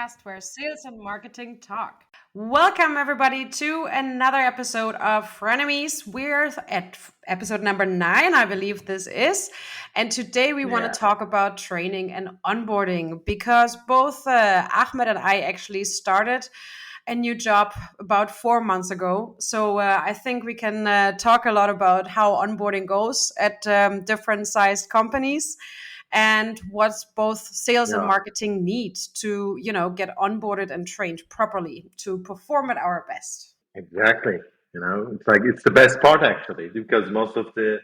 podcast where sales and marketing talk. Welcome, everybody, to another episode of Frenemies. We're at episode number 9, I believe this is. And today we want Yeah. to talk about training and onboarding because both Ahmed and I actually started a new job about 4 months ago. So I think we can talk a lot about how onboarding goes at different sized companies and what both sales and Yeah, marketing need to, get onboarded and trained properly to perform at our best. exactly. It's like it's the best part actually because most of the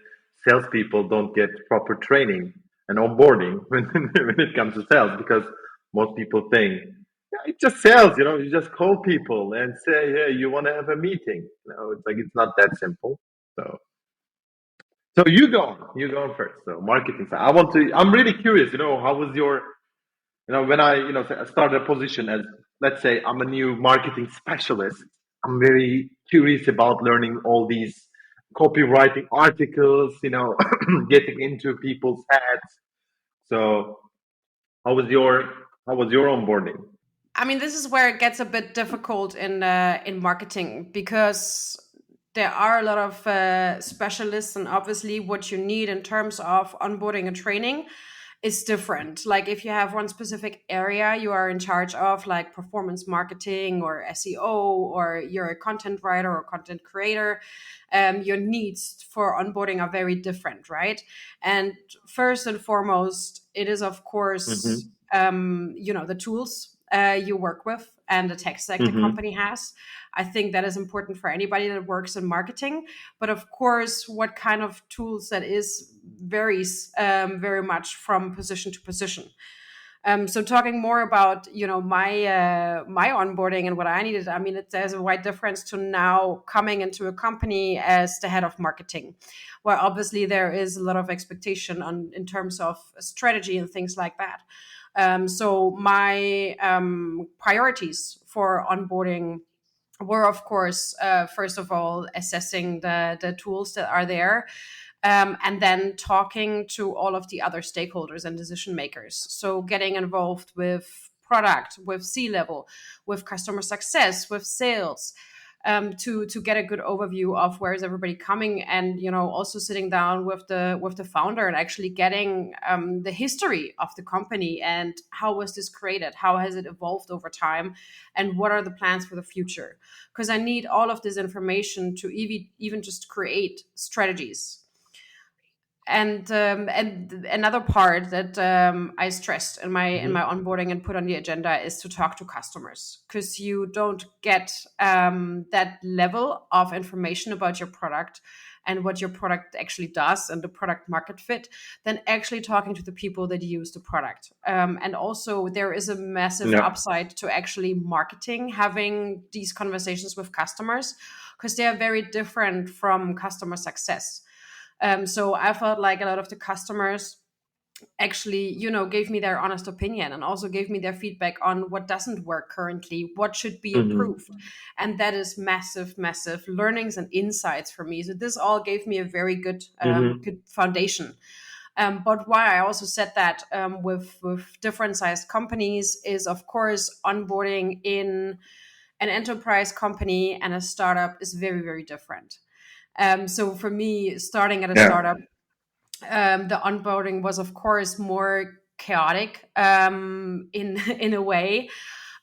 salespeople don't get proper training and onboarding when it comes to sales because most people think, yeah, it's just sales, you just call people and say, hey, you want to have a meeting. It's like it's not that simple. So so you go on first. So marketing side. I'm really curious, how was your when I started a position as, let's say, I'm a new marketing specialist, I'm very curious about learning all these copywriting articles, getting into people's heads. So how was your how was your onboarding? I mean, this is where it gets a bit difficult in marketing because there are a lot of specialists, and obviously, what you need in terms of onboarding and training is different. Like if you have one specific area you are in charge of, like performance marketing or SEO, or you're a content writer or content creator, your needs for onboarding are very different, right? And first and foremost, it is of course, Mm-hmm. the tools you work with and the tech stack the Mm-hmm. company has. I think that is important for anybody that works in marketing. But of course, what kind of tools that is varies very much from position to position. So talking more about my onboarding and what I needed, I mean, there's a wide difference to now coming into a company as the head of marketing, where obviously there is a lot of expectation on in terms of strategy and things like that. So my priorities for onboarding were, of course, first of all, assessing the tools that are there, and then talking to all of the other stakeholders and decision makers. So getting involved with product, with C-level, with customer success, with sales, to get a good overview of where is everybody coming, and also sitting down with the founder and actually getting the history of the company and how was this created, how has it evolved over time, and what are the plans for the future, because I need all of this information to even just create strategies. And another part that I stressed in my Mm-hmm. onboarding and put on the agenda is to talk to customers, because you don't get that level of information about your product and what your product actually does and the product market fit than actually talking to the people that use the product. And also, there is a massive Yeah. upside to actually marketing, having these conversations with customers, because they are very different from customer success. So I felt like a lot of the customers actually, gave me their honest opinion and also gave me their feedback on what doesn't work currently, what should be Mm-hmm. improved. And that is massive, massive learnings and insights for me. So this all gave me a very good, Mm-hmm. good foundation. But why I also said that with different sized companies is, of course, onboarding in an enterprise company and a startup is very, very different. So for me, starting at a Yeah. startup, the onboarding was, of course, more chaotic in in a way.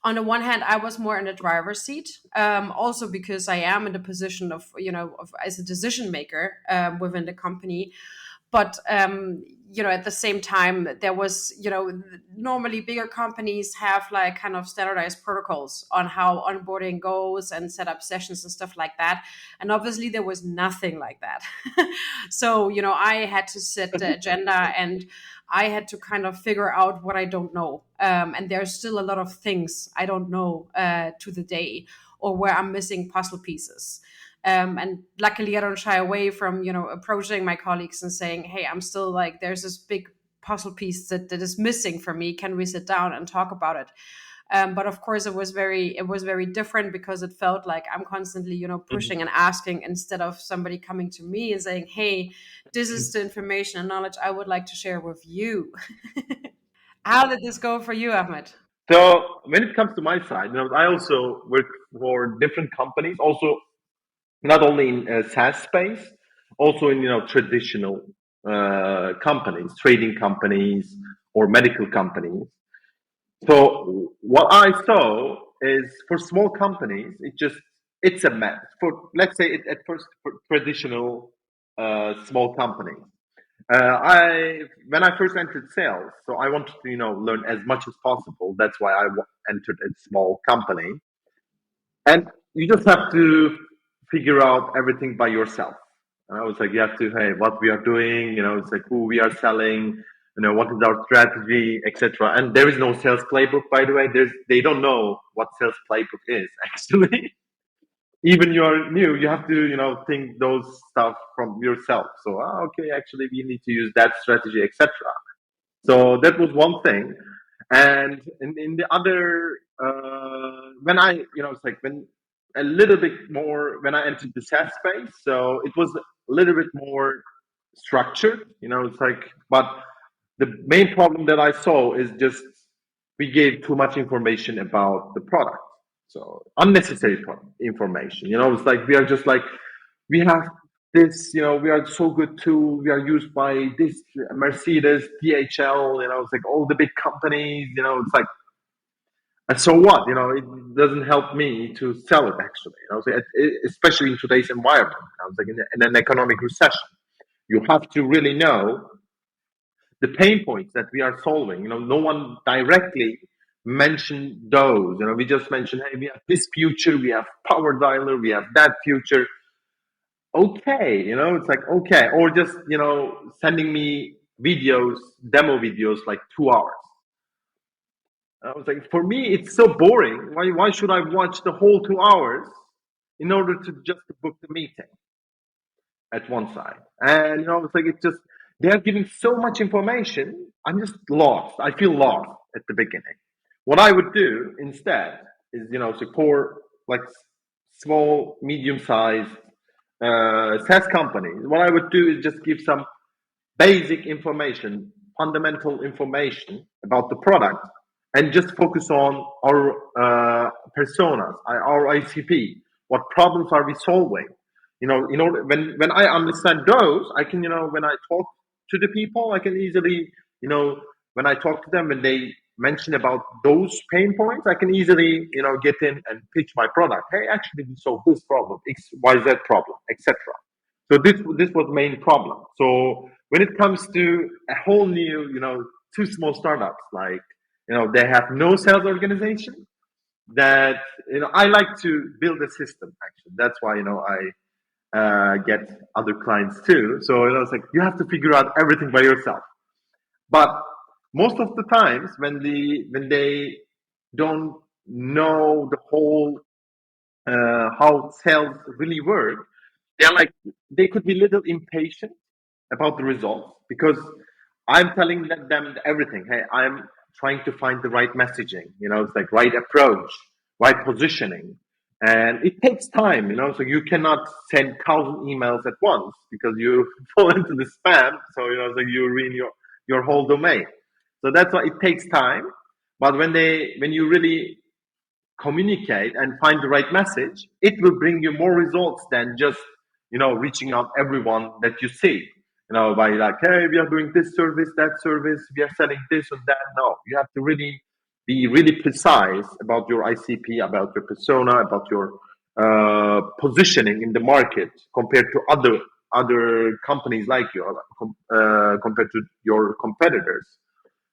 On the one hand, I was more in the driver's seat, also because I am in the position of, as a decision maker within the company. But at the same time, there was, normally bigger companies have like kind of standardized protocols on how onboarding goes and set up sessions and stuff like that, and obviously there was nothing like that. So I had to set the agenda, and I had to kind of figure out what I don't know, and there's still a lot of things I don't know to the day, or where I'm missing puzzle pieces. And luckily, I don't shy away from, approaching my colleagues and saying, hey, I'm still like, there's this big puzzle piece that is missing for me. Can we sit down and talk about it? But of course, it was very different because it felt like I'm constantly, pushing and asking, instead of somebody coming to me and saying, hey, this is the information and knowledge I would like to share with you. How did this go for you, Ahmed? So when it comes to my side, I also work for different companies, also not only in SaaS space, also in traditional companies, trading companies or medical companies. So what I saw is for small companies, it's a mess. For let's say at first for traditional small companies. I when I first entered sales, so I wanted to learn as much as possible. That's why entered a small company, and you just have to figure out everything by yourself. And I was like, you have to, hey, what we are doing, it's like who we are selling, what is our strategy, etc. And there is no sales playbook, by the way. They don't know what sales playbook is actually. Even you're new, you have to, think those stuff from yourself. So, okay, actually, we need to use that strategy, etc. So that was one thing. And in the other, when I, it's like when a little bit more, when I entered the SaaS space, so it was a little bit more structured, it's like, but the main problem that I saw is just we gave too much information about the product. So unnecessary information, it's like we are just like, we have this, we are so good too. We are used by this Mercedes, DHL, it's like all the big companies, it's like, and so what? It doesn't help me to sell it actually. So especially in today's environment. I was like in an economic recession, you have to really know the pain points that we are solving. No one directly mentioned those. We just mentioned, hey, we have this future, we have power dialer, we have that future. Okay, it's like okay, or just sending me videos, demo videos, like 2 hours. I was like, for me, it's so boring. Why should I watch the whole 2 hours in order to just book the meeting at one side? And it's like it's just they are giving so much information. I'm just lost. I feel lost at the beginning. What I would do instead is support like small, medium-sized SaaS companies. What I would do is just give some basic information, fundamental information about the product, and just focus on our personas, our ICP. What problems are we solving? In order when I understand those, I can when I talk to the people, I can easily when I talk to them when they mention about those pain points, I can easily get in and pitch my product. Hey, actually, we solve this problem, X Y Z problem, etc. So this was the main problem. So when it comes to a whole new, two small startups, like they have no sales organization. That I like to build a system. Actually, that's why I get other clients too. So it's like you have to figure out everything by yourself. But most of the times when they don't know the whole how sales really work, they're like they could be a little impatient about the results because I'm telling them everything. Hey, I'm trying to find the right messaging. It's like right approach, right positioning, and it takes time. So you cannot send 1,000 emails at once because you fall into the spam. So you ruin your whole domain. So that's why it takes time. But when you really communicate and find the right message, it will bring you more results than just reaching out everyone that you see. By like, hey, we are doing this service, that service, we are selling this and that. No, you have to really be really precise about your ICP, about your persona, about your positioning in the market compared to other companies like you, compared to your competitors.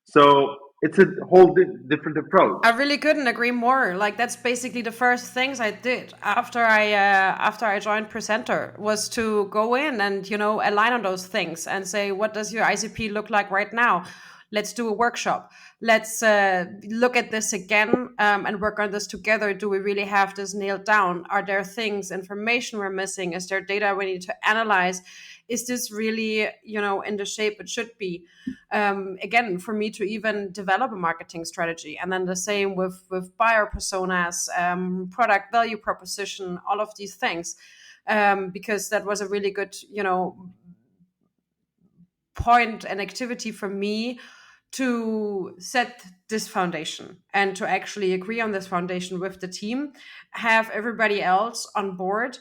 So it's a whole different approach. I really couldn't agree more. Like that's basically the first things I did after I joined Presenter was to go in and align on those things and say, what does your ICP look like right now? Let's do a workshop. Let's look at this again and work on this together. Do we really have this nailed down? Are there things, information we're missing? Is there data we need to analyze? Is this really in the shape it should be? Again, for me to even develop a marketing strategy, and then the same with buyer personas, product value proposition, all of these things, because that was a really good point and activity for me to set this foundation and to actually agree on this foundation with the team, have everybody else on board,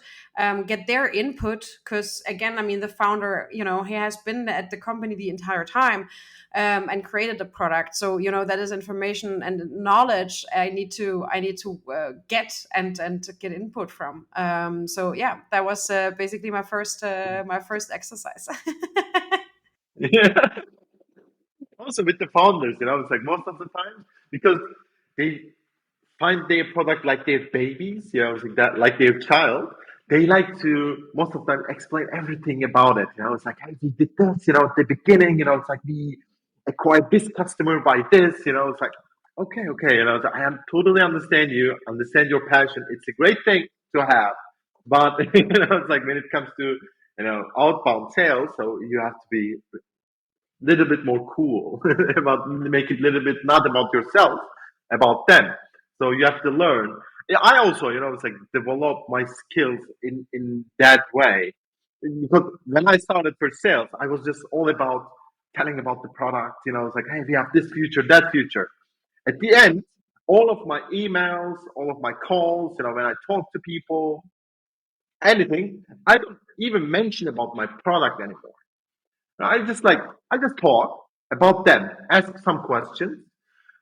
get their input. Because again, I mean, the founder, he has been at the company the entire time, and created the product. So that is information and knowledge I need to get and to get input from. So yeah, that was basically my first exercise. Yeah. Also with the founders, it's like most of the time because they find their product like their babies, it's like that, like their child. They like to most of the time explain everything about it. It's like, hey, we did this, at the beginning, it's like we acquired this customer by this, it's like, okay, it's like, I am totally understand you, understand your passion. It's a great thing to have, but it's like when it comes to outbound sales, so you have to be little bit more cool about make it a little bit not about yourself, about them. So you have to learn. Yeah, I also, it's like develop my skills in that way. Because when I started for sales, I was just all about telling about the product. It's like, hey, we have this future, that future. At the end, all of my emails, all of my calls, when I talk to people, anything, I don't even mention about my product anymore. I just talk about them, ask some questions,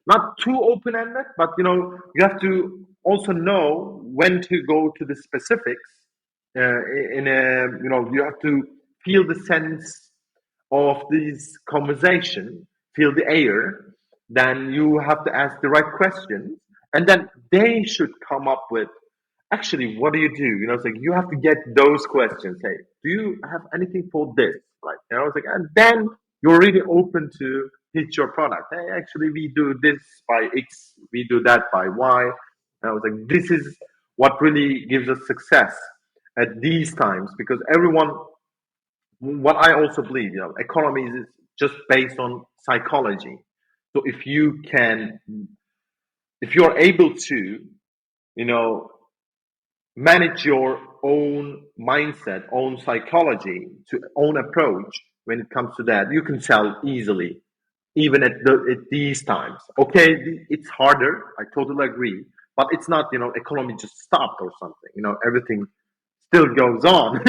not too open ended, but you have to also know when to go to the specifics. In a you have to feel the sense of this conversation, feel the air. Then you have to ask the right questions, and then they should come up with actually, what do you do? It's like you have to get those questions. Hey, do you have anything for this? Like, it's like, and then you're really open to pitch your product. Hey, actually, we do this by X, we do that by Y. And I was like, this is what really gives us success at these times because everyone, what I also believe, economy is just based on psychology. So if you're able to, you know, manage your own mindset, own psychology, to own approach when it comes to that, you can sell easily, even at these times. Okay, it's harder. I totally agree, but it's not economy just stopped or something. Everything still goes on.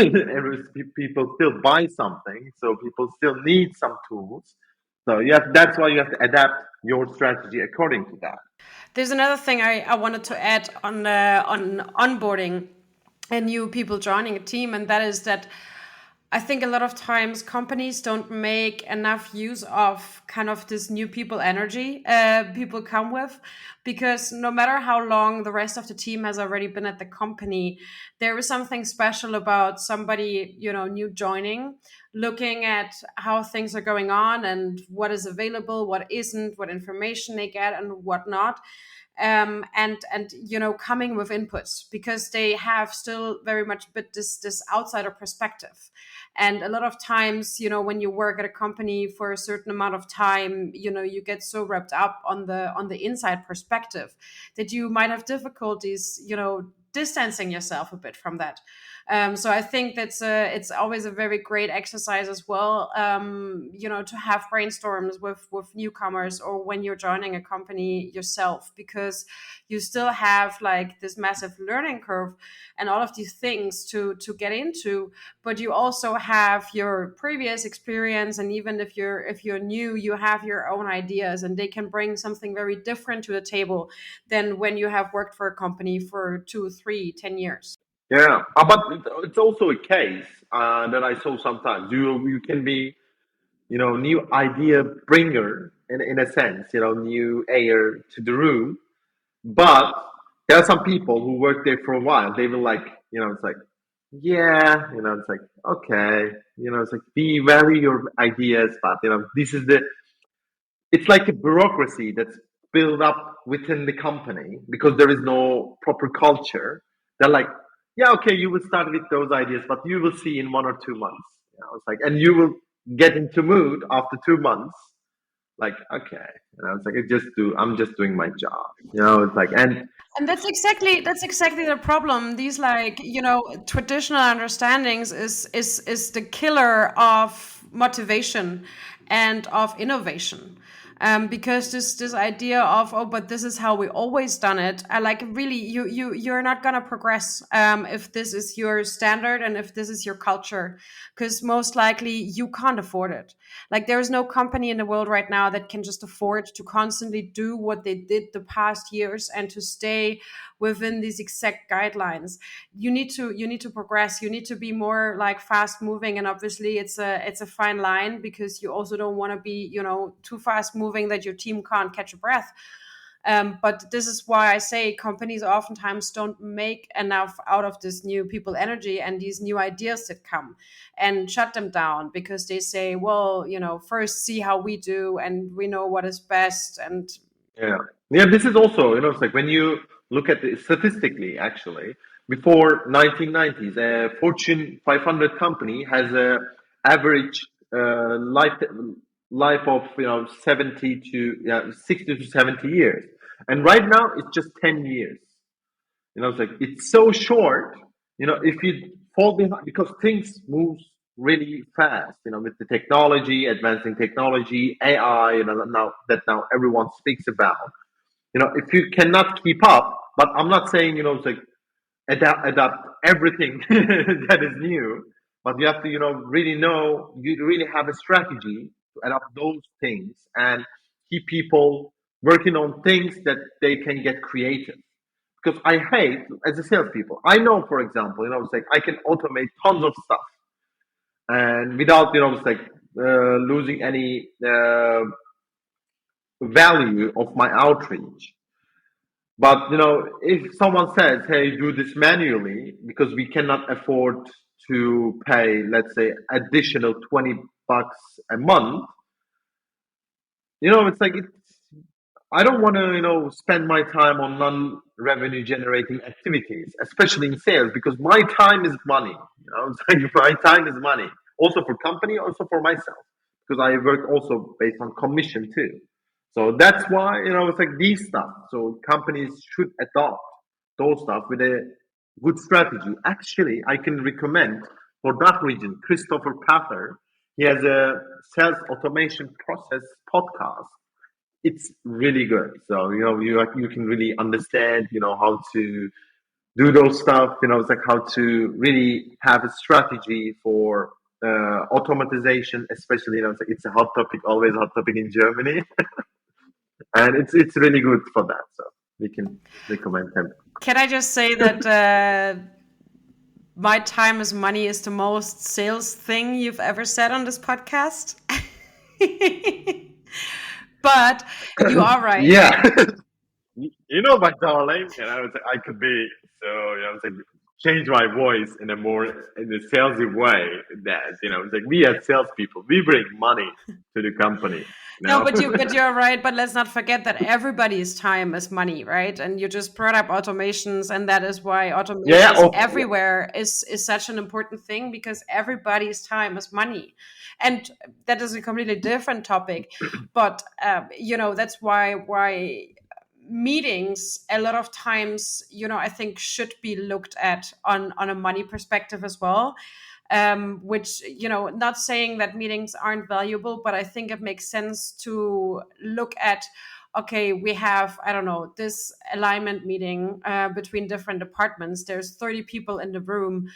People still buy something, so people still need some tools. So that's why you have to adapt your strategy according to that. There's another thing I wanted to add on onboarding and new people joining a team, and that is that I think a lot of times companies don't make enough use of kind of this new people energy people come with, because no matter how long the rest of the team has already been at the company, there is something special about somebody new joining, looking at how things are going on and what is available, what isn't, what information they get, and what not. And coming with inputs, because they have still very much bit this outsider perspective. And a lot of times, when you work at a company for a certain amount of time, you get so wrapped up on the inside perspective that you might have difficulties distancing yourself a bit from that. So I think it's always a very great exercise as well, to have brainstorms with newcomers, or when you're joining a company yourself, because you still have like this massive learning curve and all of these things to get into, but you also have your previous experience, and even if you're new, you have your own ideas, and they can bring something very different to the table than when you have worked for a company for 2, 3, 10 years. Yeah, but it's also a case that I saw sometimes. You can be new idea bringer in a sense, new air to the room. But there are some people who work there for a while. They will like, it's like, yeah, it's like, okay, it's like, we value your ideas, but this is it's like a bureaucracy that's built up within the company because there is no proper culture. They're like, yeah, okay, you will start with those ideas, but you will see in 1 or 2 months. It's like, and you will get into mood after 2 months. Like, okay, it's like, I'm just doing my job. It's like, And that's exactly the problem. These, like, traditional understandings is the killer of motivation and of innovation. because this idea of, oh, but this is how we always done it, I like, really, you're not gonna progress if this is your standard and if this is your culture, because most likely you can't afford it. Like, there is no company in the world right now that can just afford to constantly do what they did the past years and to stay within these exact guidelines. You need to progress. You need to be more like fast moving, and obviously it's a fine line, because you also don't want to be, too fast moving that your team can't catch a breath. But this is why I say companies oftentimes don't make enough out of this new people energy and these new ideas that come, and shut them down, because they say, well, first see how we do, and we know what is best. And Yeah. Yeah, this is also, it's like when you look at it statistically, actually, before 1990s, a Fortune 500 company has a average life of, 70 to, 60 to 70 years. And right now it's just 10 years. It's like it's so short. If you fall behind, because things move really fast. With the technology, advancing technology, AI. Now everyone speaks about. If you cannot keep up, but I'm not saying it's like adapt everything that is new, but you have to really know, you really have a strategy to adapt those things and keep people working on things that they can get creative. Because I hate, as a salespeople, I know, for example, it's like I can automate tons of stuff and without it's like losing any value of my outreach. But if someone says, "Hey, do this manually," because we cannot afford to pay, let's say, additional $20 a month, it's like I don't want to, spend my time on non-revenue generating activities, especially in sales, because my time is money. It's like my time is money, also for company, also for myself, because I work also based on commission too. So that's why, it's like these stuff. So companies should adopt those stuff with a good strategy. Actually, I can recommend for that region, Christopher Pather. He has a sales automation process podcast. It's really good. So you can really understand how to do those stuff. It's like how to really have a strategy for automatization, especially it's a hot topic, always a hot topic in Germany, and it's really good for that. So we can recommend him. can I just say that my time is money is the most sales thing you've ever said on this podcast. But you are right. Yeah. My darling, and I could be so, it's like change my voice in a salesy way. That it's like we as salespeople, we bring money to the company. No, but you're right. But let's not forget that everybody's time is money, right? And you just brought up automations, and that is why Yeah. automations Oh, yeah. everywhere is such an important thing, because everybody's time is money, and that is a completely different topic. But that's why meetings a lot of times, I think, should be looked at on a money perspective as well. Which, not saying that meetings aren't valuable, but I think it makes sense to look at, okay, we have, I don't know, this alignment meeting between different departments. There's 30 people in the room.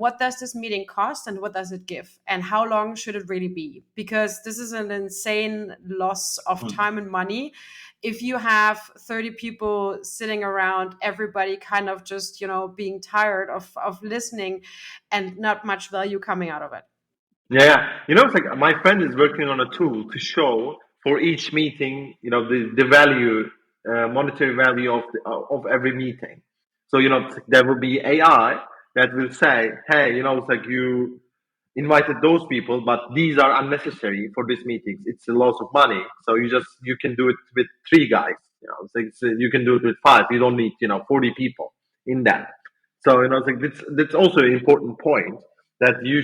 What does this meeting cost, and what does it give, and how long should it really be? Because this is an insane loss of time and money if you have 30 people sitting around, everybody kind of just being tired of listening, and not much value coming out of it. Yeah. It's like my friend is working on a tool to show for each meeting, the value, monetary value of every meeting. So, there will be AI that will say, hey, it's like you invited those people, but these are unnecessary for these meetings. It's a loss of money. So you can do it with three guys. You can do it with five. You don't need 40 people in that. So it's like that's also an important point that we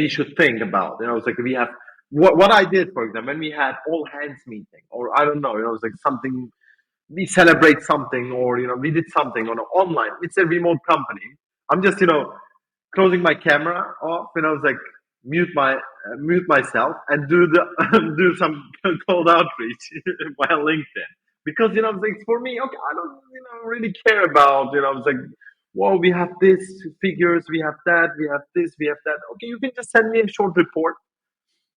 should think about. It's like we have what I did, for example, when we had all hands meeting, or I don't know, it's like something we celebrate something, or we did something on online. It's a remote company. I'm just closing my camera off, and I was like mute my mute myself and do the do some cold outreach via LinkedIn because it's like for me, okay, I don't really care about it's like, well, we have this figures, we have that, we have this, we have that. Okay, you can just send me a short report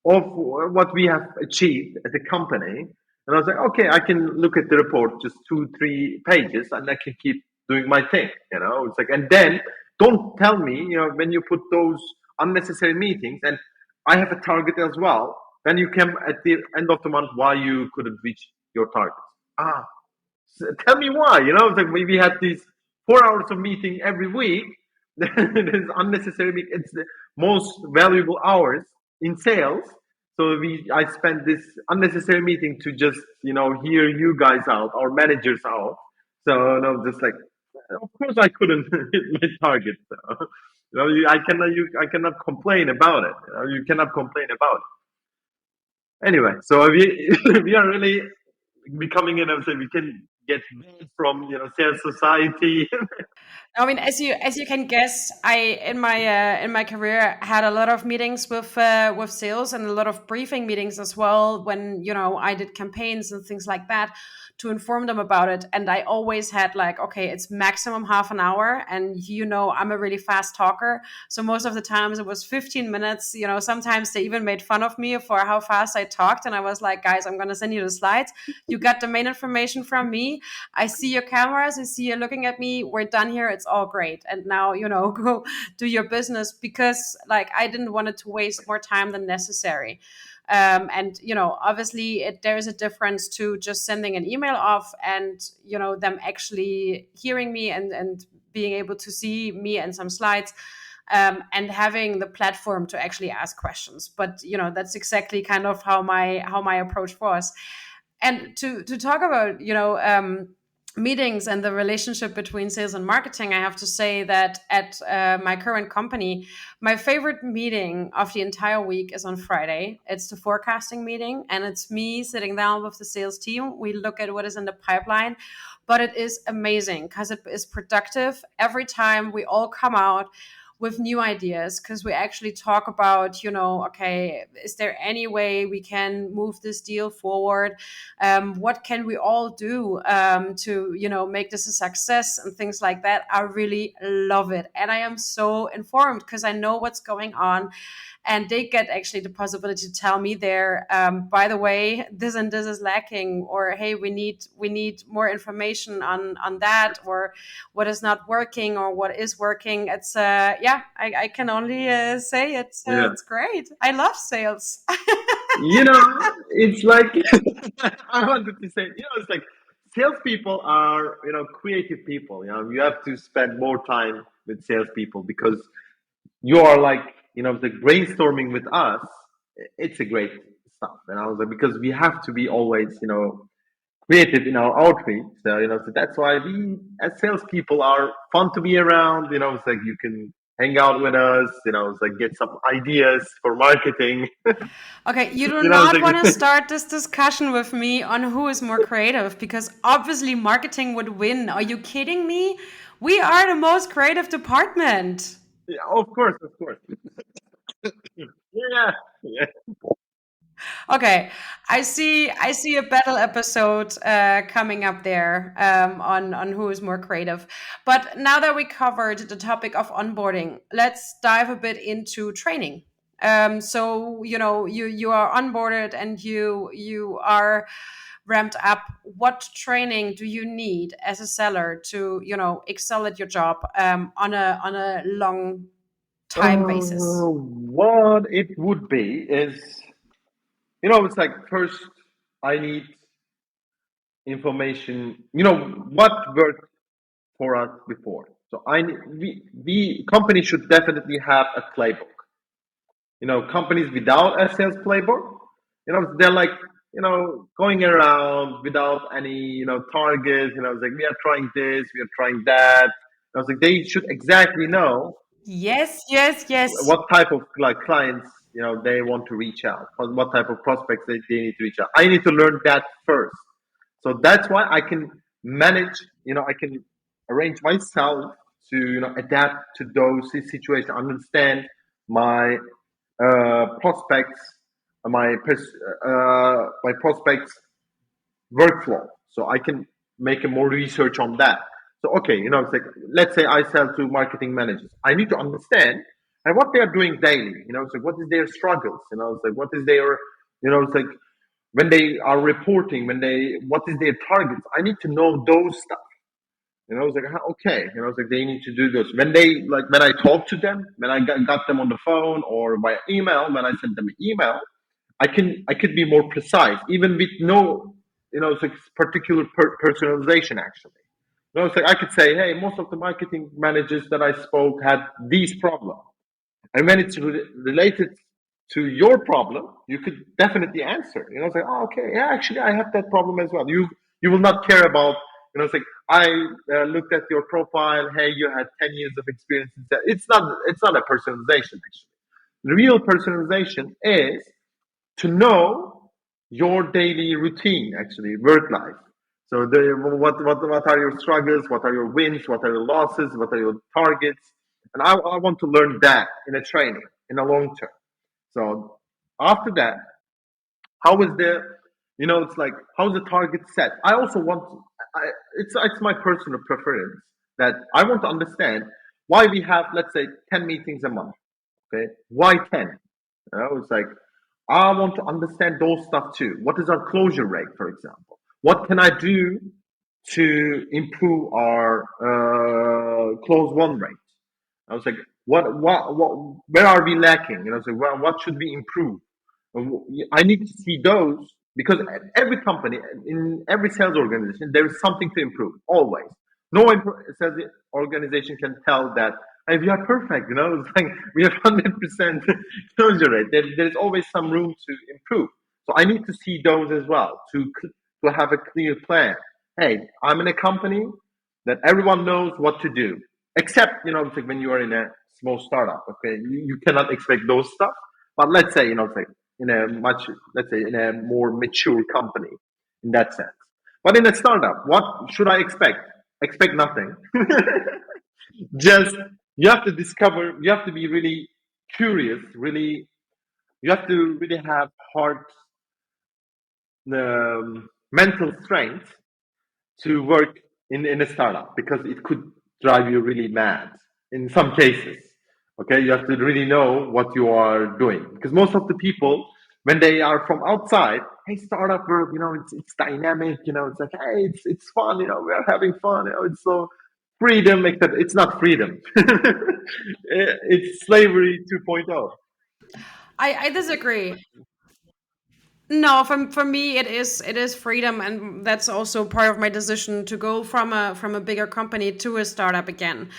of what we have achieved as a company. And I was like, okay, I can look at the report, just 2, 3 pages, and I can keep doing my thing. It's like, and then don't tell me, when you put those unnecessary meetings, and I have a target as well. Then you come at the end of the month why you couldn't reach your target. Ah, tell me why. It's like we had these 4 hours of meeting every week. There's unnecessary. It's the most valuable hours in sales. So I spent this unnecessary meeting to just hear you guys out, our managers out. So just like, of course I couldn't hit my target. So, I cannot complain about it. You cannot complain about it. Anyway, so we are really becoming we can get banned from sales society. I mean, as you can guess, I in my career had a lot of meetings with sales and a lot of briefing meetings as well when I did campaigns and things like that to inform them about it. And I always had like, okay, it's maximum half an hour, and I'm a really fast talker, so most of the times it was 15 minutes. Sometimes they even made fun of me for how fast I talked, and I was like, guys, I'm gonna send you the slides. You got the main information from me. I see your cameras. I see you looking at me. We're done here. It's all great. And now, go do your business, because like I didn't want it to waste more time than necessary. And obviously there's a difference to just sending an email off and them actually hearing me and being able to see me and some slides, and having the platform to actually ask questions. But that's exactly kind of how my approach was. And to talk about meetings and the relationship between sales and marketing, I have to say that at my current company, my favorite meeting of the entire week is on Friday. It's the forecasting meeting, and it's me sitting down with the sales team. We look at what is in the pipeline, but it is amazing because it is productive. Every time we all come out with new ideas, because we actually talk about, okay, is there any way we can move this deal forward? What can we all do to, make this a success and things like that? I really love it. And I am so informed because I know what's going on. And they get actually the possibility to tell me there, by the way, this and this is lacking, or hey, we need more information on that, or what is not working, or what is working. It's yeah, I can only say Yeah. it's great. I love sales. It's like I wanted to say, it's like salespeople are, creative people. You have to spend more time with salespeople because you are like, the brainstorming with us. It's a great stuff. And I was like, because we have to be always, creative in our outreach. So, so that's why we as salespeople are fun to be around. It's like you can hang out with us. It's like get some ideas for marketing. Okay, you do It's not want to like start this discussion with me on who is more creative, because obviously marketing would win. Are you kidding me? We are the most creative department. yeah, of course, of course. Yeah, yeah, Okay, I see a battle episode coming up there, on who is more creative. But now that we covered the topic of onboarding, let's dive a bit into training. So you are onboarded and you are ramped up. What training do you need as a seller to excel at your job, on a long time basis? what it would be is, it's like first I need information. What worked for us before. So we company should definitely have a playbook. Companies without a sales playbook, they're like, going around without any, targets. It's like we are trying this, we are trying that. I was like, they should exactly know Yes, yes, yes. what type of like clients they want to reach out, what type of prospects they need to reach out. I need to learn that first, so that's why I can manage, I can arrange myself to adapt to those situations, understand my prospects, my prospects workflow, so I can make a more research on that. So okay, it's like, let's say I sell to marketing managers. I need to understand and what they are doing daily. It's like, what is their struggles. It's like, what is their, it's like, when they are reporting, what is their targets. I need to know those stuff. It's like, okay, it's like, they need to do this. When I talk to them, when I got them on the phone or by email, when I send them an email, I could be more precise, even with no, it's like particular personalization actually. It's like, I could say, hey, most of the marketing managers that I spoke had these problems. And when it's related to your problem, you could definitely answer. It's like, oh, okay, yeah, actually, I have that problem as well. You will not care about, it's like, I looked at your profile. Hey, you had 10 years of experience. It's not a personalization actually. The real personalization is to know your daily routine, actually, work life. So what are your struggles? What are your wins? What are your losses? What are your targets? And I want to learn that in a training, in a long term. So after that, how is the, it's like, how's the target set? I also want to, it's my personal preference that I want to understand why we have, let's say, 10 meetings a month. Okay, why 10? It's like, I want to understand those stuff too. What is our closure rate, for example? What can I do to improve our close one rate? I was like, where are we lacking? So what should we improve? I need to see those because every company, in every sales organization, there is something to improve always. No sales organization can tell that, hey, we are perfect. It's like we have 100% closure rate. There's always some room to improve. So I need to see those as well to have a clear plan. Hey, I'm in a company that everyone knows what to do, except it's like when you are in a small startup. Okay, you cannot expect those stuff. But let's say it's like in a much, let's say, in a more mature company in that sense. But in a startup, what should I expect? Expect nothing. Just, you have to discover. You have to be really curious. Really, you have to really have hard mental strength to work in a startup because it could drive you really mad in some cases. Okay, you have to really know what you are doing because most of the people, when they are from outside, hey, startup world, it's dynamic, it's like, hey, it's fun, we're having fun, it's so freedom, except it's not freedom. It's slavery 2.0. I disagree. No, for me it is freedom, and that's also part of my decision to go from a bigger company to a startup again,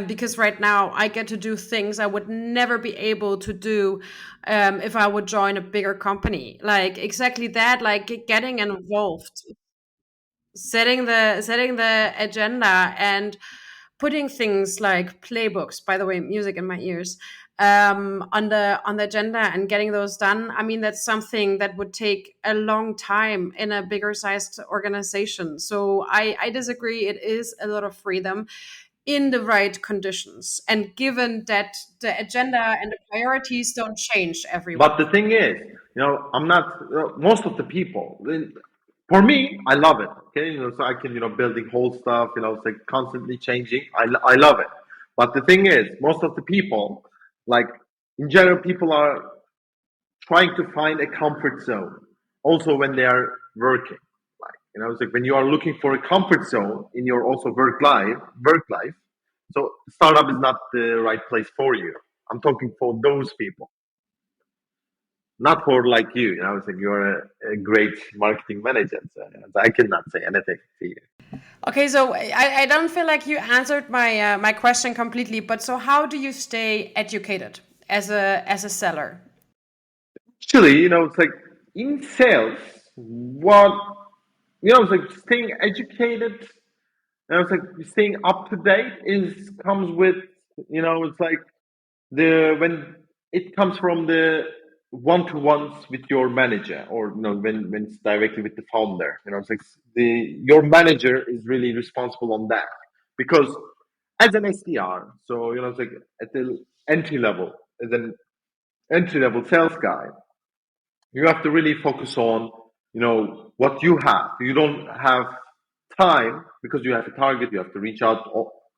because right now I get to do things I would never be able to do if I would join a bigger company. Like exactly that, like getting involved, setting the agenda, and putting things like playbooks, by the way, music in my ears, on the agenda and getting those done. I mean, that's something that would take a long time in a bigger sized organization. So I disagree. It is a lot of freedom in the right conditions, and given that the agenda and the priorities don't change every But week. the thing is, I'm not, most of the people, for me, I love it. Okay. So I can, building whole stuff, it's like constantly changing. I love it. But the thing is, most of the people, like, in general, people are trying to find a comfort zone also when they are working. Like, it's like when you are looking for a comfort zone in your also work life. So startup is not the right place for you. I'm talking for those people, not for like you. It's like you're a great marketing manager. So I cannot say anything to you. Okay, so I don't feel like you answered my question completely. But so, how do you stay educated as a seller? Actually, it's like in sales, what, it's like staying educated. It's like staying up to date is comes with, it's like the when it comes from the one-to-ones with your manager, or when it's directly with the founder. It's like your manager is really responsible on that because as an SDR, so it's like at the entry level, as an entry level sales guy, you have to really focus on, what you have. You don't have time because you have a target. You have to reach out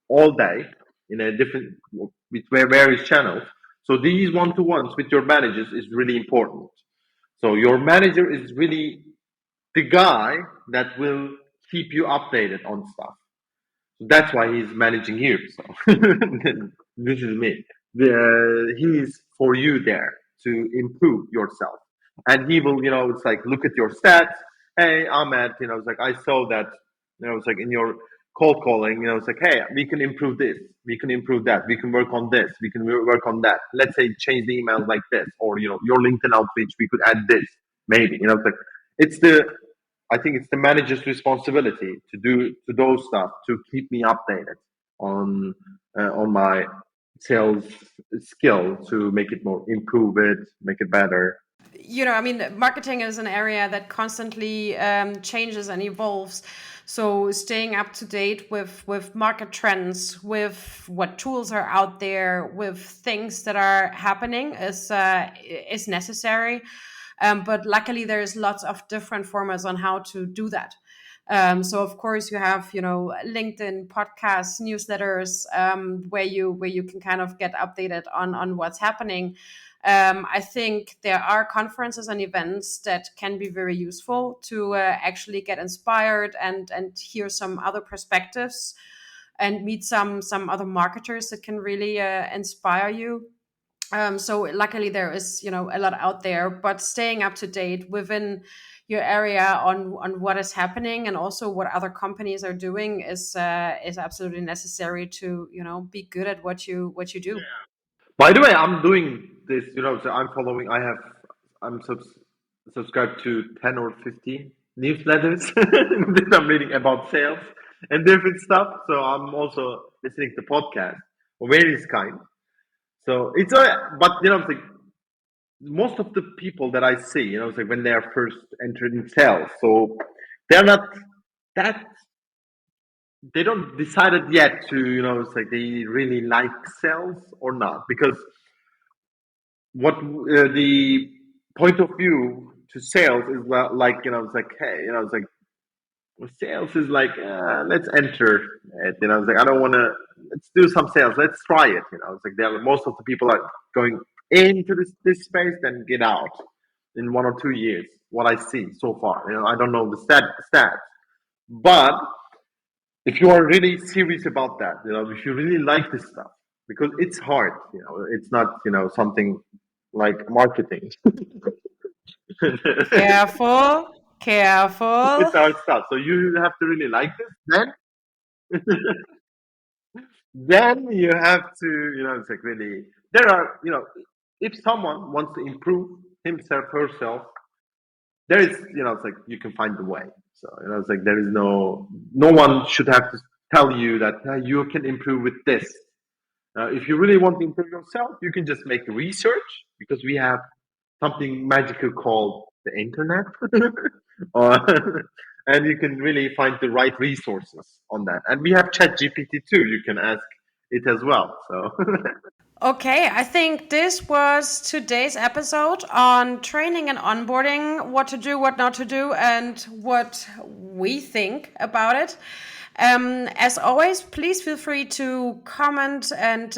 all day in a different with various channels. So these one-to-ones with your managers is really important. So your manager is really the guy that will keep you updated on stuff. So that's why he's managing you. So this is me. He's for you there to improve yourself, and he will, it's like look at your stats. Hey, Ahmed, it's like I saw that, it's like in your cold calling, it's like, hey, we can improve this, we can improve that, we can work on this, we can work on that. Let's say change the emails like this, or your LinkedIn outreach, we could add this, maybe. It's like it's the I think it's the manager's responsibility to do to those stuff to keep me updated on my sales skill to make it more improve it, make it better. I mean, marketing is an area that constantly changes and evolves. So staying up to date with market trends, with what tools are out there, with things that are happening is necessary. But luckily, there's lots of different formats on how to do that. So of course you have LinkedIn, podcasts, newsletters, where you can kind of get updated on what's happening. I think there are conferences and events that can be very useful to actually get inspired and hear some other perspectives and meet some other marketers that can really inspire you. So luckily there is a lot out there, but staying up to date within your area on what is happening and also what other companies are doing is absolutely necessary to be good at what you do. By the way, I'm doing this. So I'm following. I'm subscribed to 10 or 15 newsletters that I'm reading about sales and different stuff. So I'm also listening to podcasts of various kinds. So it's but it's like most of the people that I see, it's like when they are first entered in sales, so they're not that they don't decided yet to, it's like they really like sales or not, because what the point of view to sales is like, it's like, hey, it's like well, sales is like, let's enter it, it's like I don't want to, let's do some sales, let's try it, it's like most of the people are going into this space then get out in 1 or 2 years, what I see so far. I don't know the stats, but if you are really serious about that, if you really like this stuff, because it's hard, it's not, something like marketing. Careful, careful. It's hard stuff. So you have to really like this. Then you have to, it's like really, there are, if someone wants to improve himself, herself, there is, it's like you can find the way. So, it's like there is no one should have to tell you that you can improve with this. If you really want to improve yourself, you can just make research, because we have something magical called the internet. uh, and you can really find the right resources on that. And we have ChatGPT too. You can ask it as well. So Okay, I think this was today's episode on training and onboarding, what to do, what not to do, and what we think about it. As always, please feel free to comment and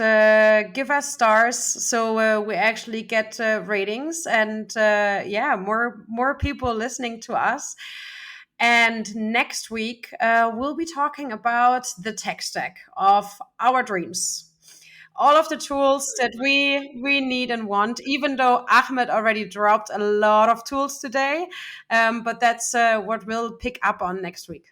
give us stars, so we actually get ratings and yeah, more people listening to us. And next week, we'll be talking about the tech stack of our dreams, all of the tools that we need and want, even though Ahmed already dropped a lot of tools today. But that's what we'll pick up on next week.